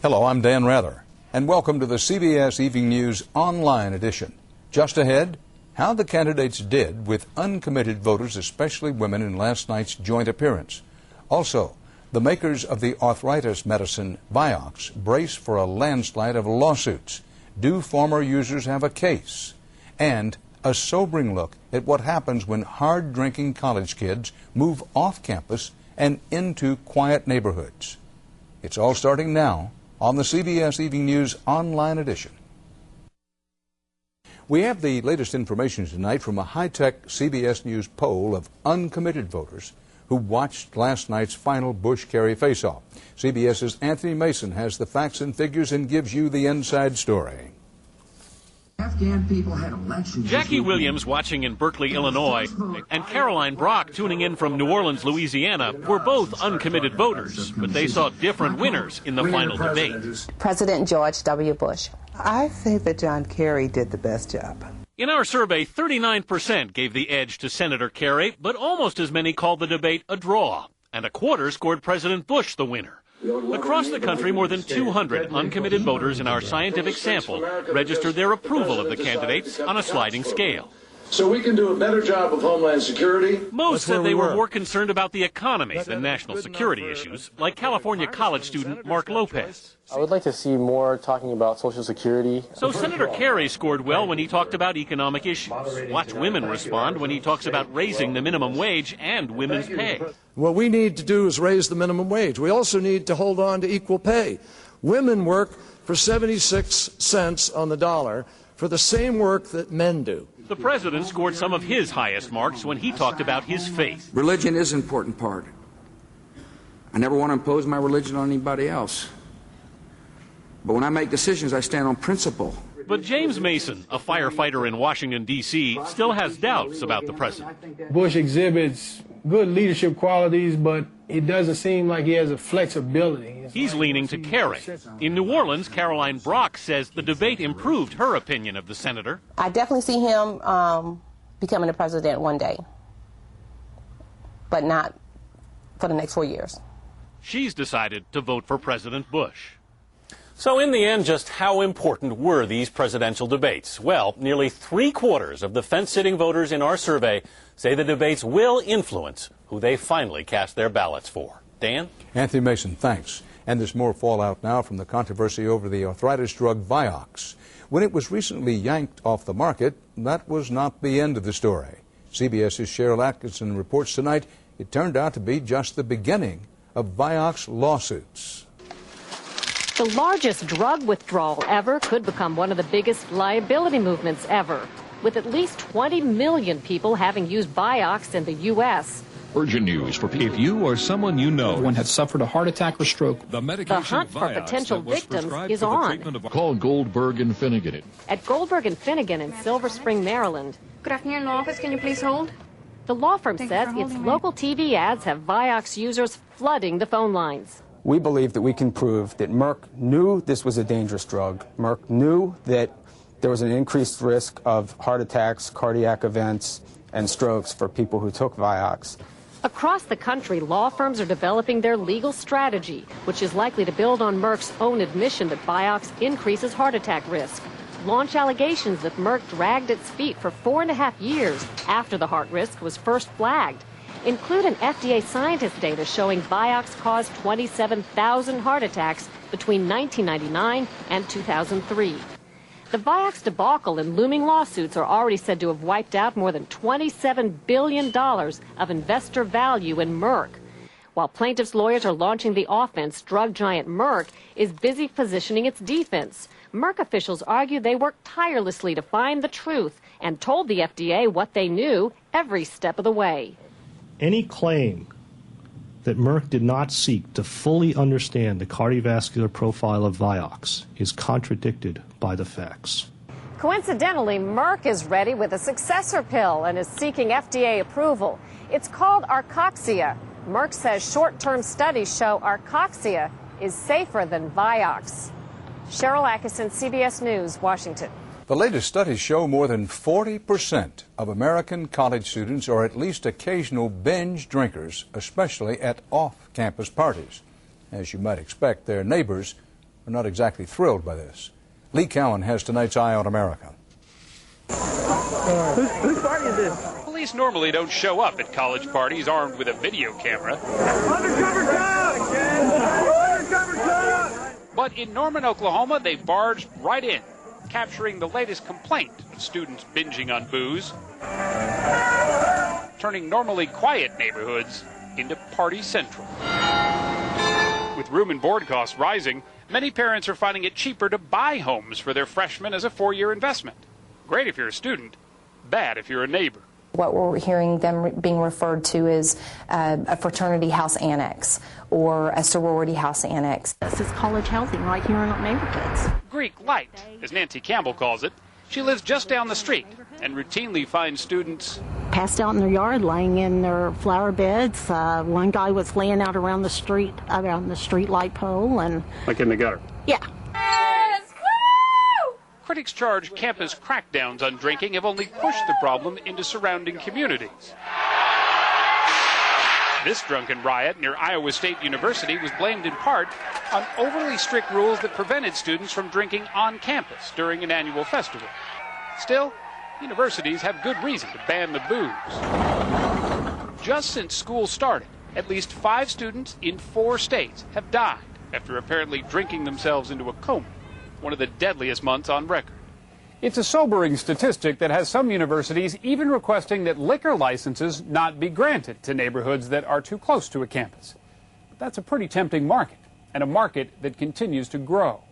Hello, I'm Dan Rather, and welcome to the CBS Evening News Online Edition. Just ahead, how the candidates did with uncommitted voters, especially women, in last night's joint appearance. Also, the makers of the arthritis medicine Vioxx brace for a landslide of lawsuits. Do former users have a case? And a sobering look at what happens when hard-drinking college kids move off campus and into quiet neighborhoods. It's all starting now on the CBS Evening News Online Edition. We have the latest information tonight from a high-tech CBS News poll of uncommitted voters who watched last night's final Bush-Kerry face-off. CBS's Anthony Mason has the facts and figures and gives you the inside story. Afghan people had elections. Jackie Williams watching in Berkeley, Illinois, and Caroline Brock tuning in from New Orleans, Louisiana, were both uncommitted voters, but they saw different winners in the final debate. President George W. Bush. I think that John Kerry did the best job. In our survey, 39% gave the edge to Senator Kerry, but almost as many called the debate a draw, and a quarter scored President Bush the winner. Across the country, more than 200 uncommitted voters in our scientific sample registered their approval of the candidates on a sliding scale. So we can do a better job of Homeland Security. Most said they were more concerned about the economy than national security issues, like California college student Mark Lopez. I would like to see more talking about Social Security. So Senator Kerry scored well when he talked about economic issues. Watch women respond when he talks about raising the minimum wage and women's pay. What we need to do is raise the minimum wage. We also need to hold on to equal pay. Women work for 76 cents on the dollar for the same work that men do. The president scored some of his highest marks when he talked about his faith. Religion is an important part. I never want to impose my religion on anybody else. But when I make decisions, I stand on principle. But James Mason, a firefighter in Washington, D.C., still has doubts about the president. Bush exhibits good leadership qualities, but it doesn't seem like he has a flexibility. He's leaning to Kerry. In New Orleans, Caroline Brock says the debate improved her opinion of the senator. I definitely see him becoming the president one day, but not for the next 4 years. She's decided to vote for President Bush. So in the end, just how important were these presidential debates? Well, nearly 3/4 of the fence-sitting voters in our survey say the debates will influence who they finally cast their ballots for. Dan? Anthony Mason, thanks. And there's more fallout now from the controversy over the arthritis drug Vioxx. When it was recently yanked off the market, that was not the end of the story. CBS's Cheryl Atkinson reports tonight it turned out to be just the beginning of Vioxx lawsuits. The largest drug withdrawal ever could become one of the biggest liability movements ever, with at least 20 million people having used Vioxx in the U.S. Urgent news for if you or someone you know one had suffered a heart attack or stroke. The hunt for potential victims is on. Call Goldberg and Finnegan. At Goldberg and Finnegan in Silver Spring, Maryland. Good afternoon, law office. Can you please hold? The law firm says its local TV ads have Vioxx users flooding the phone lines. We believe that we can prove that Merck knew this was a dangerous drug. Merck knew that there was an increased risk of heart attacks, cardiac events, and strokes for people who took Vioxx. Across the country, law firms are developing their legal strategy, which is likely to build on Merck's own admission that Vioxx increases heart attack risk. Launch allegations that Merck dragged its feet for 4.5 years after the heart risk was first flagged. Include an FDA scientist data showing Vioxx caused 27,000 heart attacks between 1999 and 2003. The Vioxx debacle and looming lawsuits are already said to have wiped out more than $27 billion of investor value in Merck. While plaintiffs' lawyers are launching the offense, drug giant Merck is busy positioning its defense. Merck officials argue they worked tirelessly to find the truth and told the FDA what they knew every step of the way. Any claim that Merck did not seek to fully understand the cardiovascular profile of Vioxx is contradicted by the facts. Coincidentally, Merck is ready with a successor pill and is seeking FDA approval. It's called Arcoxia. Merck says short-term studies show Arcoxia is safer than Vioxx. Cheryl Atkinson, CBS News, Washington. The latest studies show more than 40% of American college students are at least occasional binge drinkers, especially at off-campus parties. As you might expect, their neighbors are not exactly thrilled by this. Lee Cowan has tonight's Eye on America. Whose party is this? Police normally don't show up at college parties armed with a video camera. Undercover cop! Undercover cop! But in Norman, Oklahoma, they barged right in, capturing the latest complaint of students binging on booze, turning normally quiet neighborhoods into party central. With room and board costs rising, many parents are finding it cheaper to buy homes for their freshmen as a 4-year investment. Great if you're a student, bad if you're a neighbor. What we're hearing them being referred to is a fraternity house annex or a sorority house annex. This is college housing right here in our neighborhoods. Greek light, as Nancy Campbell calls it. She lives just down the street and routinely finds students passed out in their yard, laying in their flower beds. One guy was laying out around the street light pole, and like in the gutter. Yeah. Critics charge campus crackdowns on drinking have only pushed the problem into surrounding communities. This drunken riot near Iowa State University was blamed in part on overly strict rules that prevented students from drinking on campus during an annual festival. Still, universities have good reason to ban the booze. Just since school started, at least 5 students in 4 states have died after apparently drinking themselves into a coma, one of the deadliest months on record. It's a sobering statistic that has some universities even requesting that liquor licenses not be granted to neighborhoods that are too close to a campus. But that's a pretty tempting market, and a market that continues to grow.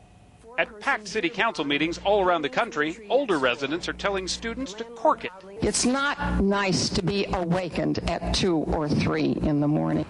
At packed city council meetings all around the country, older residents are telling students to cork it. It's not nice to be awakened at 2 or 3 in the morning.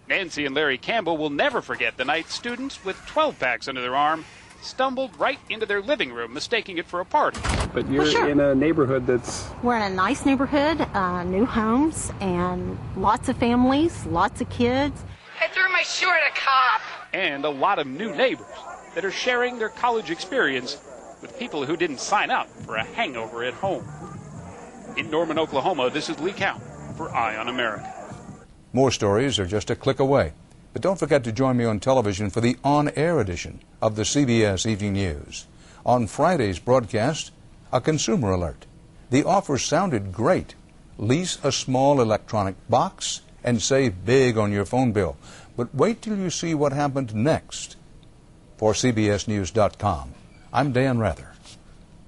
Nancy and Larry Campbell will never forget the night students with 12-packs under their arm stumbled right into their living room, mistaking it for a party. But you're in a neighborhood that's... We're in a nice neighborhood, new homes, and lots of families, lots of kids. I threw my shoe at a cop. And a lot of new neighbors that are sharing their college experience with people who didn't sign up for a hangover at home. In Norman, Oklahoma, this is Lee Cowan for Eye on America. More stories are just a click away. But don't forget to join me on television for the on-air edition of the CBS Evening News. On Friday's broadcast, a consumer alert. The offer sounded great. Lease a small electronic box and save big on your phone bill. But wait till you see what happened next. For CBSNews.com, I'm Dan Rather.